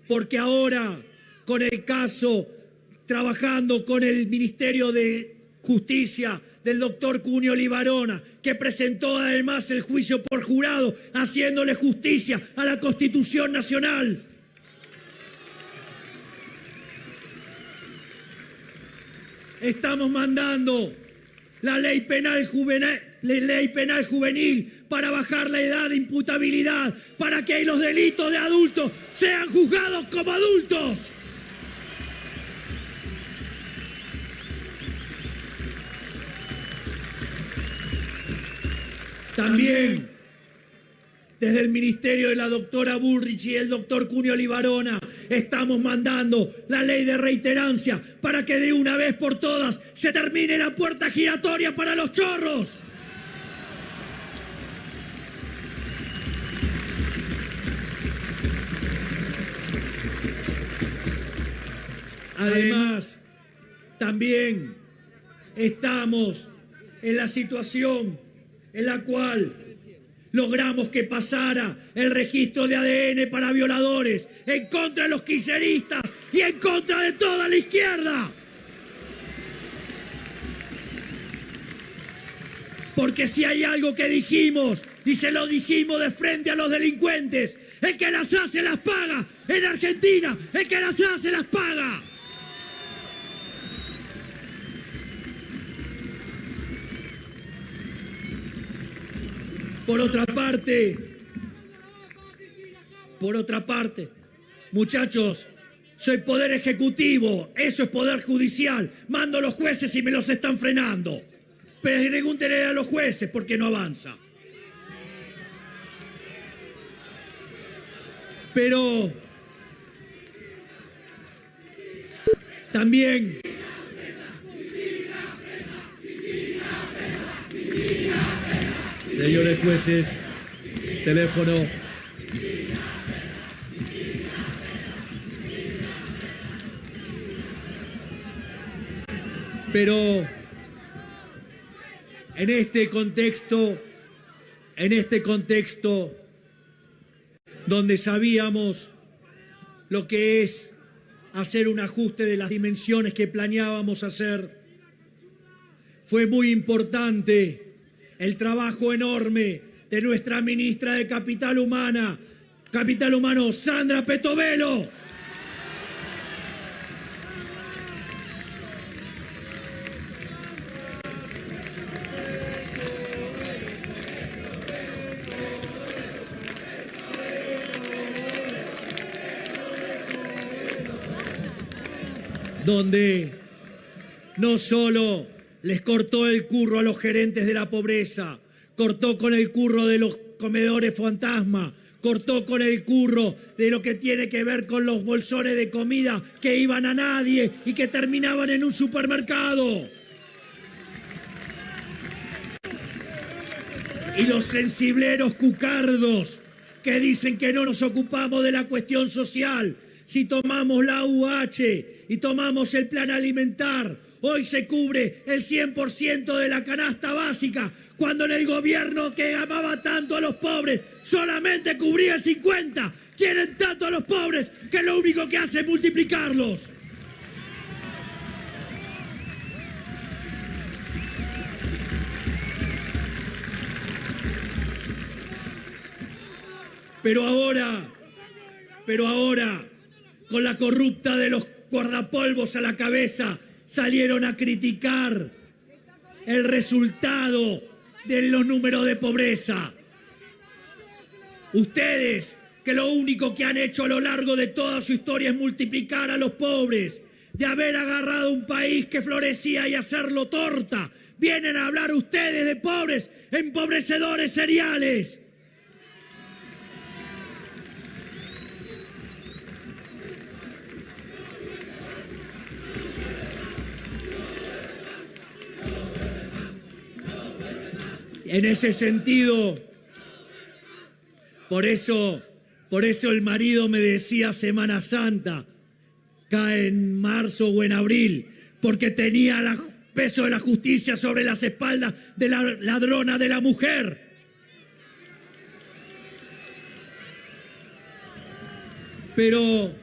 porque ahora, con el caso, trabajando con el Ministerio de Justicia del doctor Cunio Libarona, que presentó además el juicio por jurado, haciéndole justicia a la Constitución Nacional. Estamos mandando la ley penal juvenil para bajar la edad de imputabilidad, para que los delitos de adultos sean juzgados como adultos. También, desde el ministerio de la doctora Bullrich y el doctor Cunio Libarona, estamos mandando la ley de reiterancia para que de una vez por todas se termine la puerta giratoria para los chorros. Además, también estamos en la situación en la cual logramos que pasara el registro de ADN para violadores en contra de los kirchneristas y en contra de toda la izquierda. Porque si hay algo que dijimos, y se lo dijimos de frente a los delincuentes, el que las hace las paga. En Argentina, el que las hace las paga. Por otra parte, muchachos, soy poder ejecutivo, eso es poder judicial. Mando a los jueces y me los están frenando. Pero pregúntenle a los jueces por qué no avanza. Pero también señores jueces, teléfono. Pero en este contexto donde sabíamos lo que es hacer un ajuste de las dimensiones que planeábamos hacer, fue muy importante el trabajo enorme de nuestra ministra de Capital Humano, Sandra Petovelo. Donde no solo les cortó el curro a los gerentes de la pobreza, cortó con el curro de los comedores fantasma, cortó con el curro de lo que tiene que ver con los bolsones de comida que iban a nadie y que terminaban en un supermercado. Y los sensibleros cucardos que dicen que no nos ocupamos de la cuestión social. Si tomamos la UH y tomamos el plan alimentar Hoy se cubre el 100% de la canasta básica, cuando en el gobierno que amaba tanto a los pobres solamente cubría el 50%. Quieren tanto a los pobres que lo único que hace es multiplicarlos. Pero ahora, con la corrupta de los guardapolvos a la cabeza, salieron a criticar el resultado de los números de pobreza. Ustedes, que lo único que han hecho a lo largo de toda su historia es multiplicar a los pobres, de haber agarrado un país que florecía y hacerlo torta, vienen a hablar ustedes de pobres, empobrecedores seriales. En ese sentido, por eso el marido me decía Semana Santa, cae en marzo o en abril, porque tenía el peso de la justicia sobre las espaldas de la ladrona de la mujer. Pero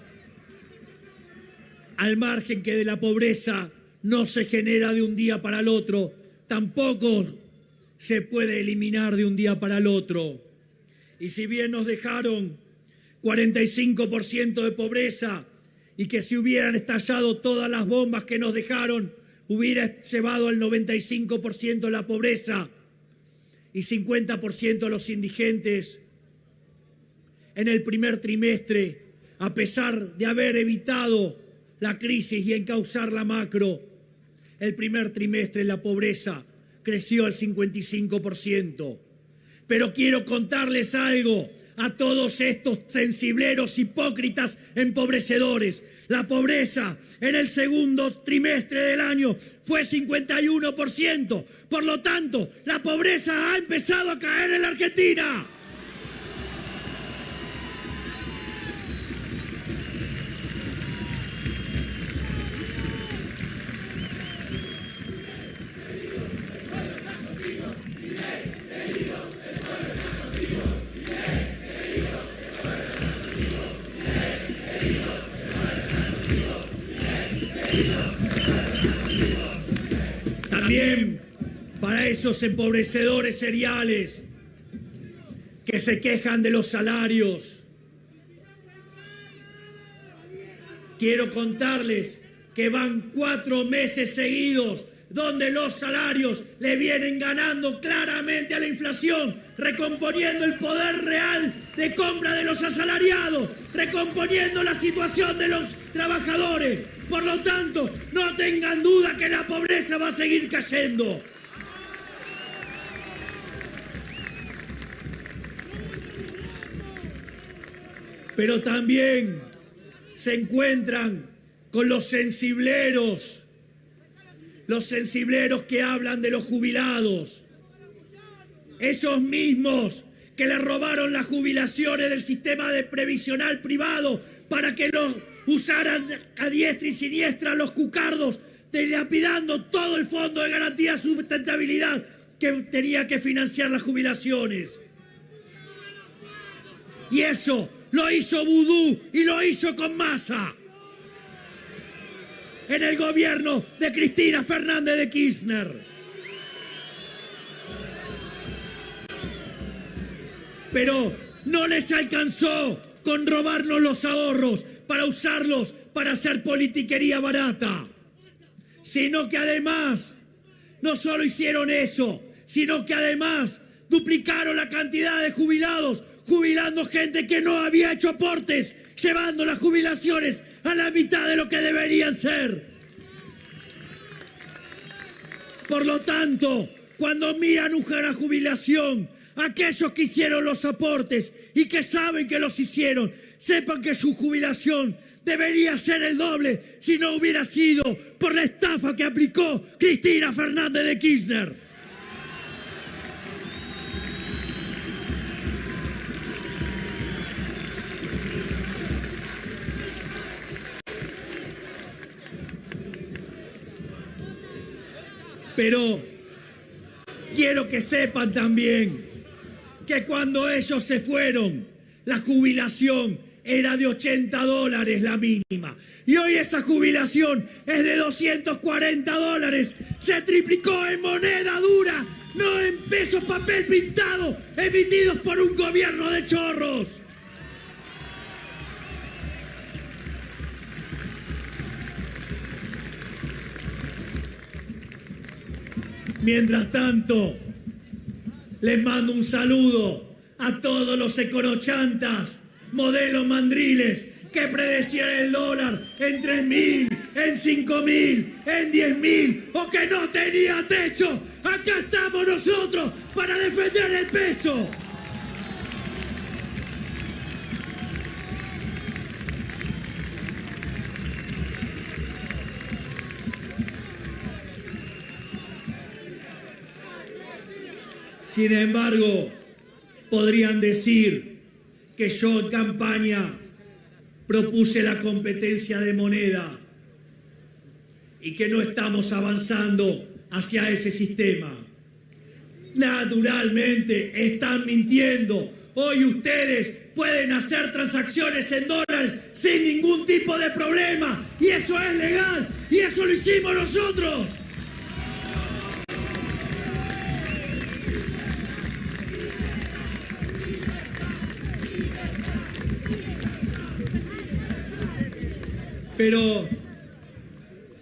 al margen que de la pobreza no se genera de un día para el otro, tampoco se puede eliminar de un día para el otro. Y si bien nos dejaron 45% de pobreza y que si hubieran estallado todas las bombas que nos dejaron, hubiera llevado al 95% la pobreza y 50% los indigentes, en el primer trimestre, a pesar de haber evitado la crisis y encauzar la macro, el primer trimestre la pobreza creció al 55%. Pero quiero contarles algo a todos estos sensibleros hipócritas empobrecedores. La pobreza en el segundo trimestre del año fue 51%. Por lo tanto, la pobreza ha empezado a caer en la Argentina. También para esos empobrecedores seriales que se quejan de los salarios, quiero contarles que van 4 meses seguidos donde los salarios le vienen ganando claramente a la inflación, recomponiendo el poder real de compra de los asalariados, recomponiendo la situación de los trabajadores. Por lo tanto, no tengan duda que la pobreza va a seguir cayendo. Pero también se encuentran con los sensibleros que hablan de los jubilados, esos mismos que le robaron las jubilaciones del sistema de previsional privado para que los usaran a diestra y siniestra los cucardos, dilapidando todo el fondo de garantía de sustentabilidad que tenía que financiar las jubilaciones. Y eso lo hizo Vudú y lo hizo con Massa en el gobierno de Cristina Fernández de Kirchner. Pero no les alcanzó con robarnos los ahorros para usarlos para hacer politiquería barata, sino que además no solo hicieron eso, sino que además duplicaron la cantidad de jubilados, jubilando gente que no había hecho aportes, llevando las jubilaciones a la mitad de lo que deberían ser. Por lo tanto, cuando miran una jubilación, aquellos que hicieron los aportes y que saben que los hicieron, sepan que su jubilación debería ser el doble si no hubiera sido por la estafa que aplicó Cristina Fernández de Kirchner. Pero quiero que sepan también que cuando ellos se fueron, la jubilación era de $80 la mínima. Y hoy esa jubilación es de $240. Se triplicó en moneda dura, no en pesos papel pintado emitidos por un gobierno de chorros. Mientras tanto, les mando un saludo a todos los econochantas, modelos mandriles, que predecían el dólar en 3.000, en 5.000, en 10.000, o que no tenía techo. Acá estamos nosotros para defender el peso. Sin embargo, podrían decir que yo en campaña propuse la competencia de moneda y que no estamos avanzando hacia ese sistema. Naturalmente, están mintiendo. Hoy ustedes pueden hacer transacciones en dólares sin ningún tipo de problema. Y eso es legal. Y eso lo hicimos nosotros. Pero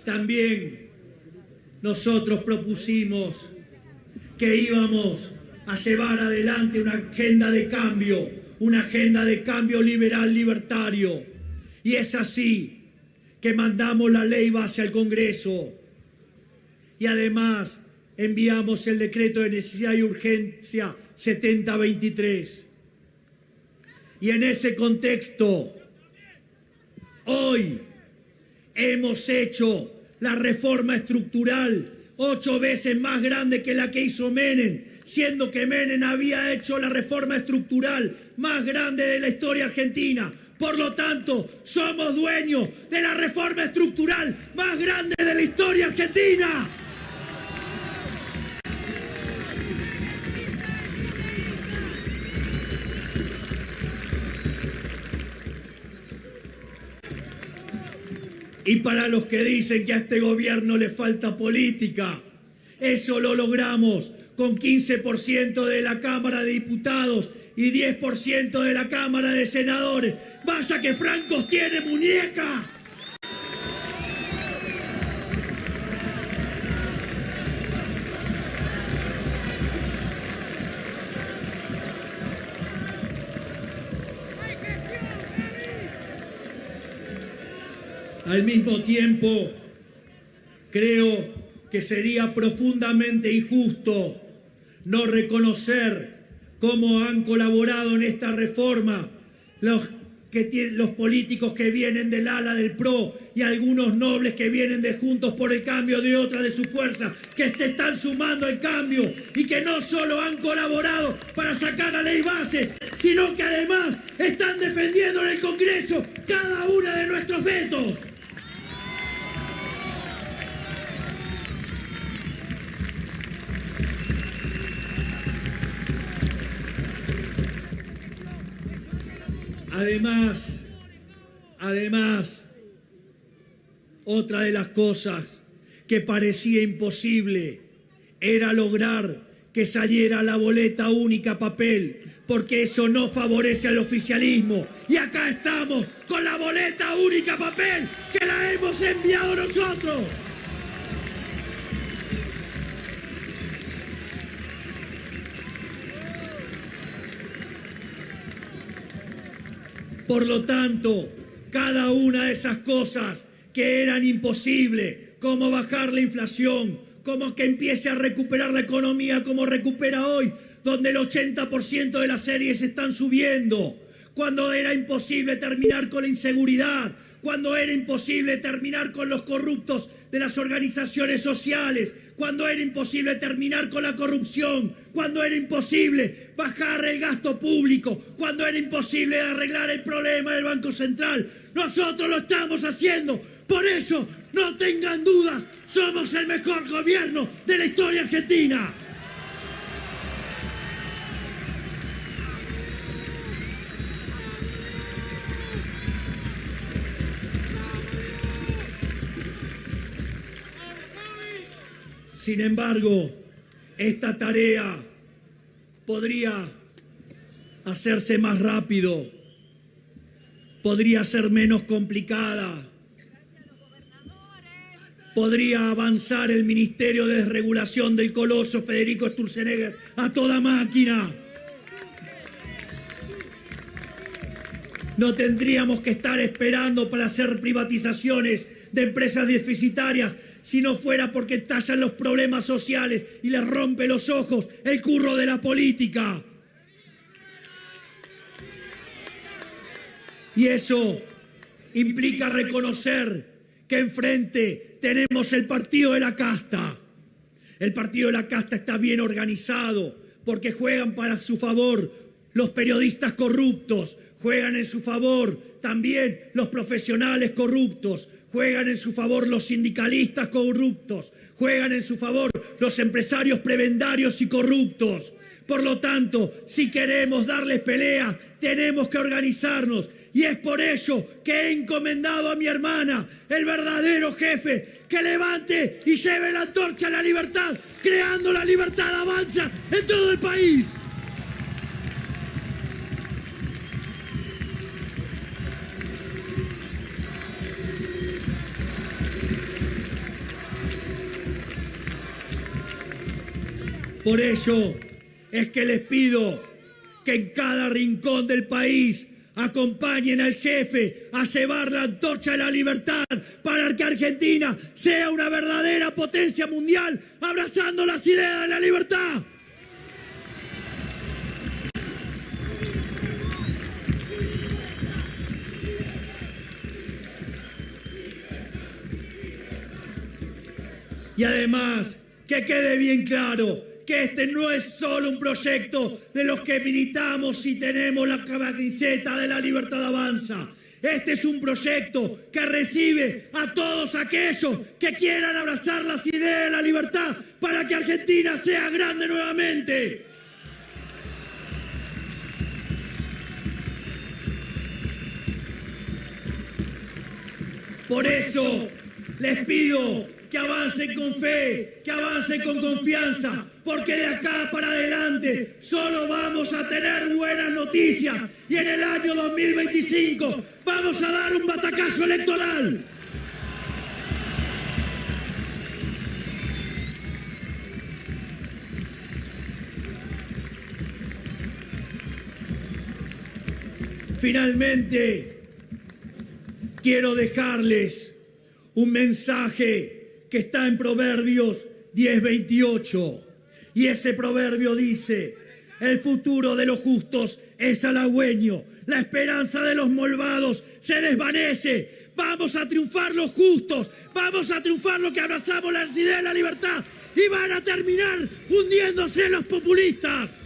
también nosotros propusimos que íbamos a llevar adelante una agenda de cambio liberal libertario. Y es así que mandamos la ley base al Congreso. Y además enviamos el decreto de necesidad y urgencia 7023. Y en ese contexto, hoy hemos hecho la reforma estructural 8 veces más grande que la que hizo Menem, siendo que Menem había hecho la reforma estructural más grande de la historia argentina. Por lo tanto, somos dueños de la reforma estructural más grande de la historia argentina. Y para los que dicen que a este gobierno le falta política, eso lo logramos con 15% de la Cámara de Diputados y 10% de la Cámara de Senadores. ¡Vaya que Franco tiene muñeca! Al mismo tiempo, creo que sería profundamente injusto no reconocer cómo han colaborado en esta reforma los políticos que vienen del ala del PRO y algunos nobles que vienen de Juntos por el Cambio, de otra de sus fuerzas, que te están sumando al cambio y que no solo han colaborado para sacar la ley bases, sino que además están defendiendo en el Congreso cada uno de nuestros vetos. Además, otra de las cosas que parecía imposible era lograr que saliera la boleta única papel, porque eso no favorece al oficialismo. Y acá estamos con la boleta única papel, que la hemos enviado nosotros. Por lo tanto, cada una de esas cosas que eran imposibles, como bajar la inflación, como que empiece a recuperar la economía como recupera hoy, donde el 80% de las series están subiendo, cuando era imposible terminar con la inseguridad, cuando era imposible terminar con los corruptos de las organizaciones sociales, cuando era imposible terminar con la corrupción, cuando era imposible bajar el gasto público, cuando era imposible arreglar el problema del Banco Central. Nosotros lo estamos haciendo. Por eso, no tengan dudas, somos el mejor gobierno de la historia argentina. Sin embargo, esta tarea podría hacerse más rápido, podría ser menos complicada, podría avanzar el Ministerio de Desregulación del coloso Federico Sturzenegger a toda máquina. No tendríamos que estar esperando para hacer privatizaciones de empresas deficitarias si no fuera porque estallan los problemas sociales y les rompe los ojos el curro de la política. Y eso implica reconocer que enfrente tenemos el partido de la casta. El partido de la casta está bien organizado porque juegan para su favor los periodistas corruptos, juegan en su favor también los profesionales corruptos, juegan en su favor los sindicalistas corruptos, juegan en su favor los empresarios prebendarios y corruptos. Por lo tanto, si queremos darles pelea, tenemos que organizarnos. Y es por ello que he encomendado a mi hermana, el verdadero jefe, que levante y lleve la antorcha a la libertad, creando la libertad avanza en todo el país. Por ello es que les pido que en cada rincón del país acompañen al jefe a llevar la antorcha de la libertad para que Argentina sea una verdadera potencia mundial, abrazando las ideas de la libertad. Y además, que quede bien claro que este no es solo un proyecto de los que militamos y tenemos la camiseta de la libertad avanza. Este es un proyecto que recibe a todos aquellos que quieran abrazar las ideas de la libertad para que Argentina sea grande nuevamente. Por eso les pido que avancen con fe, que avancen con confianza, porque de acá para adelante solo vamos a tener buenas noticias y en el año 2025 vamos a dar un batacazo electoral. Finalmente, quiero dejarles un mensaje que está en Proverbios 10:28. Y ese proverbio dice: el futuro de los justos es halagüeño, la esperanza de los malvados se desvanece. Vamos a triunfar los justos, vamos a triunfar los que abrazamos las ideas de la libertad y van a terminar hundiéndose los populistas.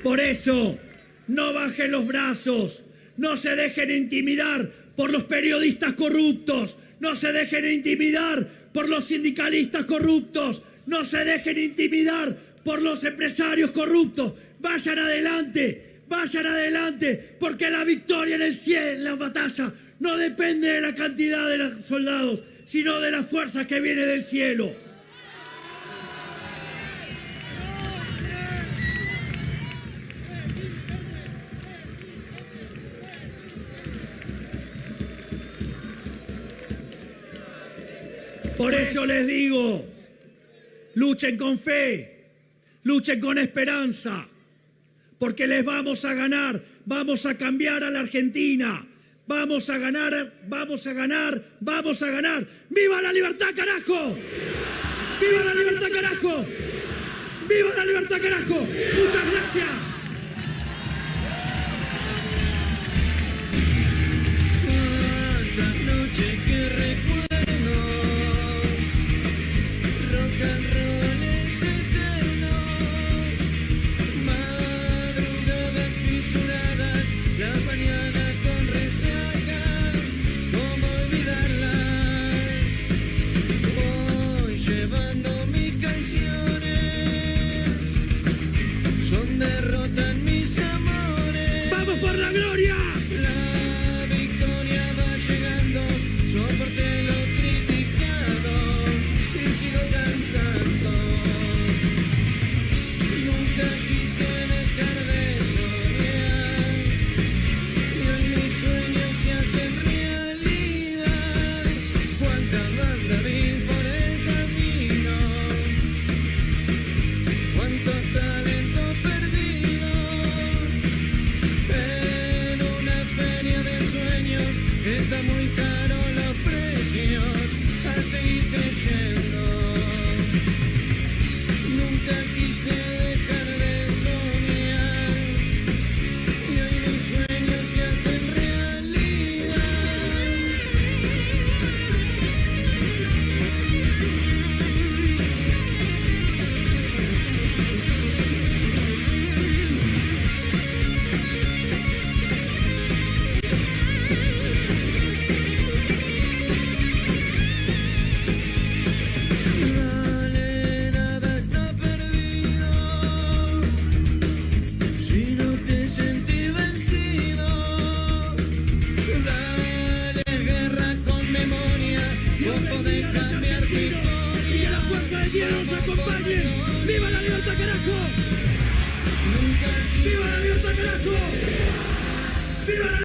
Por eso, no bajen los brazos, no se dejen intimidar por los periodistas corruptos, no se dejen intimidar por los sindicalistas corruptos, no se dejen intimidar por los empresarios corruptos. Vayan adelante, porque la victoria en el cielo, en la batalla, no depende de la cantidad de los soldados, sino de las fuerzas que vienen del cielo. Por eso les digo, luchen con fe, luchen con esperanza, porque les vamos a ganar, vamos a cambiar a la Argentina, vamos a ganar, vamos a ganar, vamos a ganar. ¡Viva la libertad, carajo! ¡Viva la libertad, carajo! ¡Viva la libertad, carajo! ¡Muchas gracias! Cuántas noches que recuerdo, rock and rolls eternos, madrugadas fisuradas, la mañana con resacas, ¿cómo olvidarlas? Voy llevando mis canciones, son derrotas en mis amores. ¡Vamos por la gloria! La victoria va llegando, soporté lo criticado y sigo cantando. Nunca quise dejar de soñar y hoy mis sueños se hacen realidad. Cuántas bandas vi por el camino, cuántos talentos perdidos en una feria de sueños. Está muy caro los precios a seguir creyendo. Nunca quise dejar de soñar y hoy mis sueños se hacen realidad. Dale, nada está perdido si no te sentí vencido. Dale, guerra con memoria, vos podés cambiar tu Y que historia. la fuerza del cielo nos acompañe. ¡Viva la libertad, carajo! Nunca quise ¡Viva la libertad, carajo! ¡Viva la